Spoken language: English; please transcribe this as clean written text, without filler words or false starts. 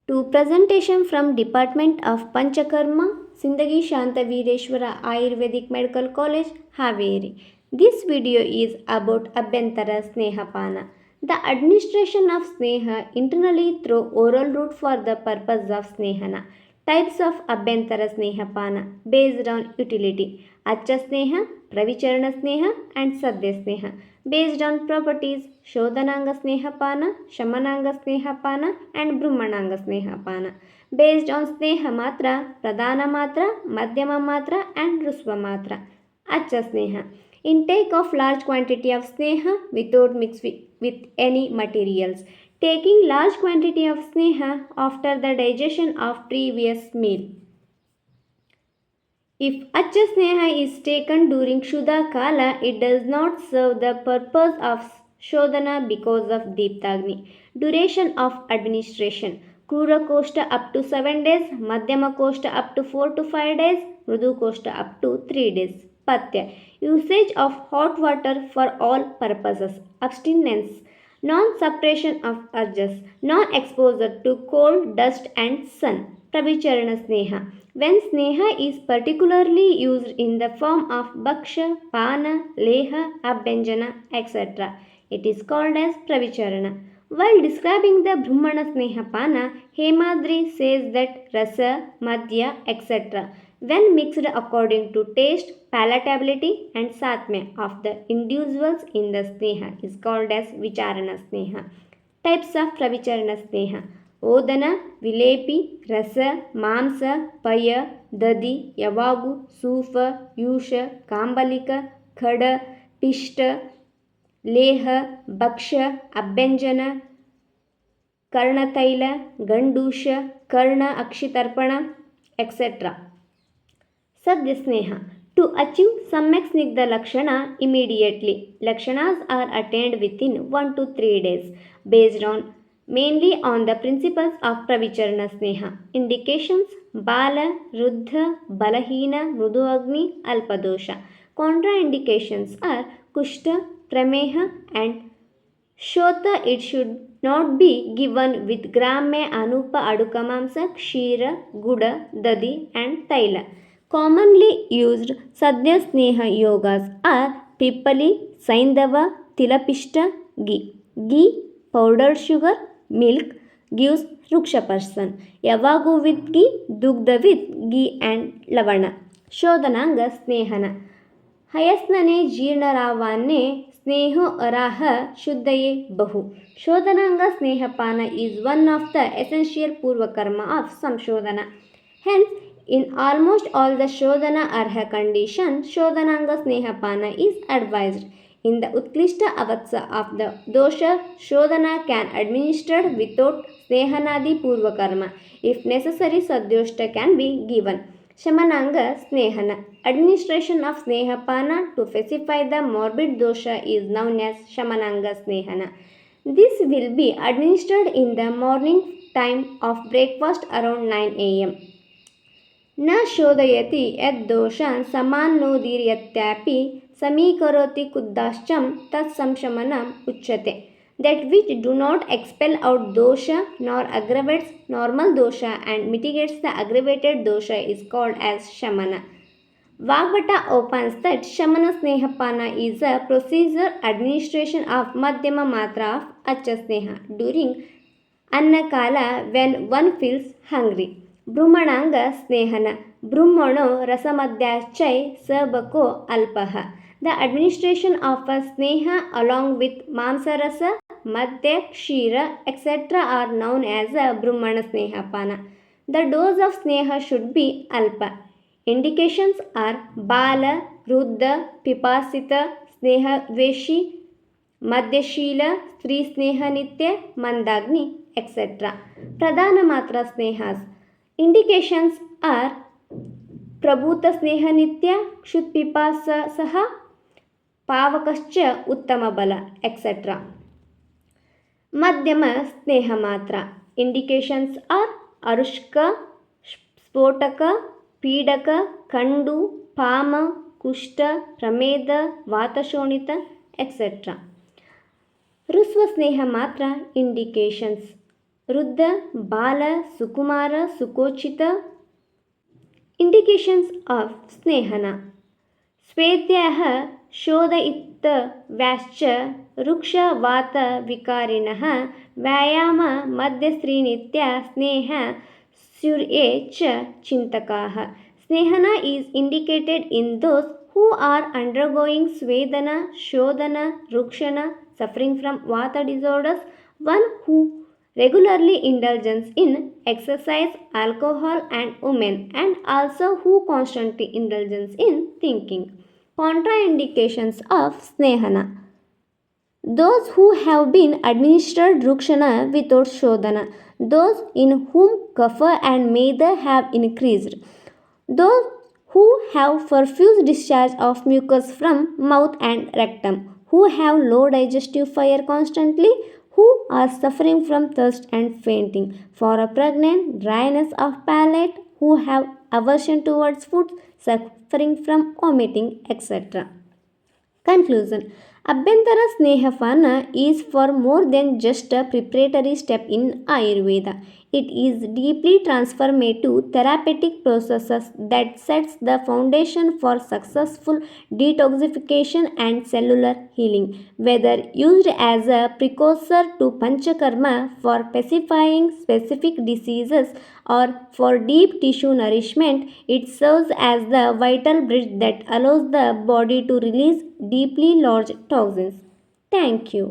To presentation from Department of Panchakarma, Sindagi Shantavireshwara Ayurvedic Medical College, Haveri. This video is about Abhyantara Snehapana. The administration of Sneha internally through oral route for the purpose of Snehana. Types of Abhyantara Snehapana based on utility. Acha Sneha, Pravicharana Sneha and Sadhya Sneha. Based on properties Shodhananga Snehapana, Shamananga Snehapana and Brahmananga Snehapana. Based on Sneha Matra, Pradhana Matra, Madhyama Matra and Rusva Matra. Acha Sneha. Intake of large quantity of Sneha without mix with any materials. Taking large quantity of Sneha after the digestion of previous meal. If Acha Sneha is taken during Shuddha Kala, it does not serve the purpose of Shodhana because of Deeptagni. Duration of administration. Krura Koshta up to 7 days, Madhyama Koshta up to 4 to 5 days, Mrudu Koshta up to 3 days. Patya. Usage of hot water for all purposes. Abstinence. Non-suppression of urges. Non-exposure to cold, dust and sun. Pravicharana Sneha. When Sneha is particularly used in the form of Bhaksha, Pana, Leha, Abhyanjana, etc., it is called as Pravicharana. While describing the Brahmana Sneha Pana, Hemadri says that Rasa, Madhya, etc., when mixed according to taste, palatability and satmya of the individuals in the Sneha is called as Vicharana Sneha. Types of Pravicharana Sneha. ಓದನ ವಿಲೇಪಿ ರಸ ಮಾಂಸ ಪಯ ದದಿ ಯವಾಗು ಸೂಫ ಯೂಷ ಕಾಂಬಲಿಕ ಖಡ ಪಿಷ್ಟ ಲೇಹ ಭಕ್ಷ ಅಭ್ಯಂಜನ ಕರ್ಣತೈಲ ಗಂಡೂಷ ಕರ್ಣ ಅಕ್ಷಿತರ್ಪಣ etcetera. Sadhya Sneha. To achieve Samyak Snigdha Lakshana immediately. Lakshanas are attained within 1 to 3 days based on mainly on the principles of Pravicharana Sneha. Indications Bala, Ruddha, Balahina, Mrudu Agni, Alpadosha. Contraindications are Kushta, Prameha and Shota. It should not be given with Gramme, Anupa, Adukamamsa, Kshira, Guda, Dadi and Taila. Commonly used Sadhya Sneha yogas are Pippali, Saindava, Tilapishta, ghee. Ghee, powdered sugar, milk gives Ruksha person. Yavagu with ghee, Dugdha with ghee and Lavana. Shodhananga Snehana. ಹಯಸ್ನನೆ ಜೀರ್ಣರಾವಾನ್ನೇ ಸ್ನೇಹೋ ಅರಾಹ ಶುದ್ಧಯೇ ಬಹು. ಶೋಧನಾಂಗ ಸ್ನೇಹಪಾನ is one of the essential purva karma of samshodhana. Hence, in almost all the shodhana arha condition, shodhananga snehapana is advised. In the Utklishta avatsa of the dosha, shodhana can administered without snehanadi purva karma. If necessary, sadhyoshta can be given. Shamananga Snehana. Administration of Snehapana to pacify the morbid dosha is known as Shamananga Snehana. This will be administered in the morning time of breakfast around 9 am. न शोधयति यद्दोषान् समान्नोदीर्यत्यापि समीकरोति कुद्दाश्चं तत्संशमनम् उच्यते. That which do not expel out dosha nor aggravates normal dosha and mitigates the aggravated dosha is called as shamana. Vagbata opines that Shamana Snehapana is a procedure administration of Madhyama Matra of Acha Sneha during Annakala when one feels hungry. Brahmananga Snehana. Brahmano Rasamadhyachai Sabako Alpaha. The administration of a Sneha along with Mamsarasa, Madhya, Kshira, etc. are known as a Brahmana Snehapana. The dose of Sneha should be Alpa. Indications are Bala, Ruddha, Pipasita, Sneha Dveshi, Madhyashila, Sri Sneha Nitya, Mandagni, etc. Pradhana Matra Snehas. Indications are Prabhuta Sneha Nitya, Kshut Pipasa Saha, Pavakascha Uttama Bala, etc. Madhyama Sneha Matra. Indications are Arushka, Spotaka, Pidaka, Kandu, Pama, Kushta, Prameda, Vatashonita, etc. Rusva Sneha Matra. Indications ವೃದ್ಧ, ಬಾಲ, ಸುಕುಮಾರ, ಸುಕೋಚಿತ. Indications of Snehana. ಸ್ವೇದ್ಯಾಃ ಶೋಧಯಿತವ್ಯಾಶ್ಚ ರುಕ್ಷ ವಾತ ವಿಕಾರಿಣಃ ವ್ಯಾಯಾಮ ಮಧ್ಯಸ್ತ್ರೀನಿತ್ಯ ಸ್ನೇಹ ಸ್ಯೂರ್ಯೇ ಚ ಚಿಂತಕಾಃ. Snehana is indicated in those who are undergoing Svedana, Shodhana, Rukshana, suffering from Vata disorders, one who regularly indulges in exercise, alcohol and women, and also who constantly indulges in thinking. Contraindications of Snehana. Those who have been administered Rukshana without Shodhana, those in whom kapha and Medha have increased, those who have profuse discharge of mucus from mouth and rectum, who have low digestive fire constantly, who are suffering from thirst and fainting, for a pregnant, dryness of palate, who have aversion towards food, suffering from vomiting, etc. Conclusion. Abhyantara Snehapana is for more than just a preparatory step in Ayurveda. It is deeply transformative therapeutic processes that sets the foundation for successful detoxification and cellular healing. Whether used as a precursor to Panchakarma for pacifying specific diseases or for deep tissue nourishment, it serves as the vital bridge that allows the body to release deeply lodged toxins. Thank you.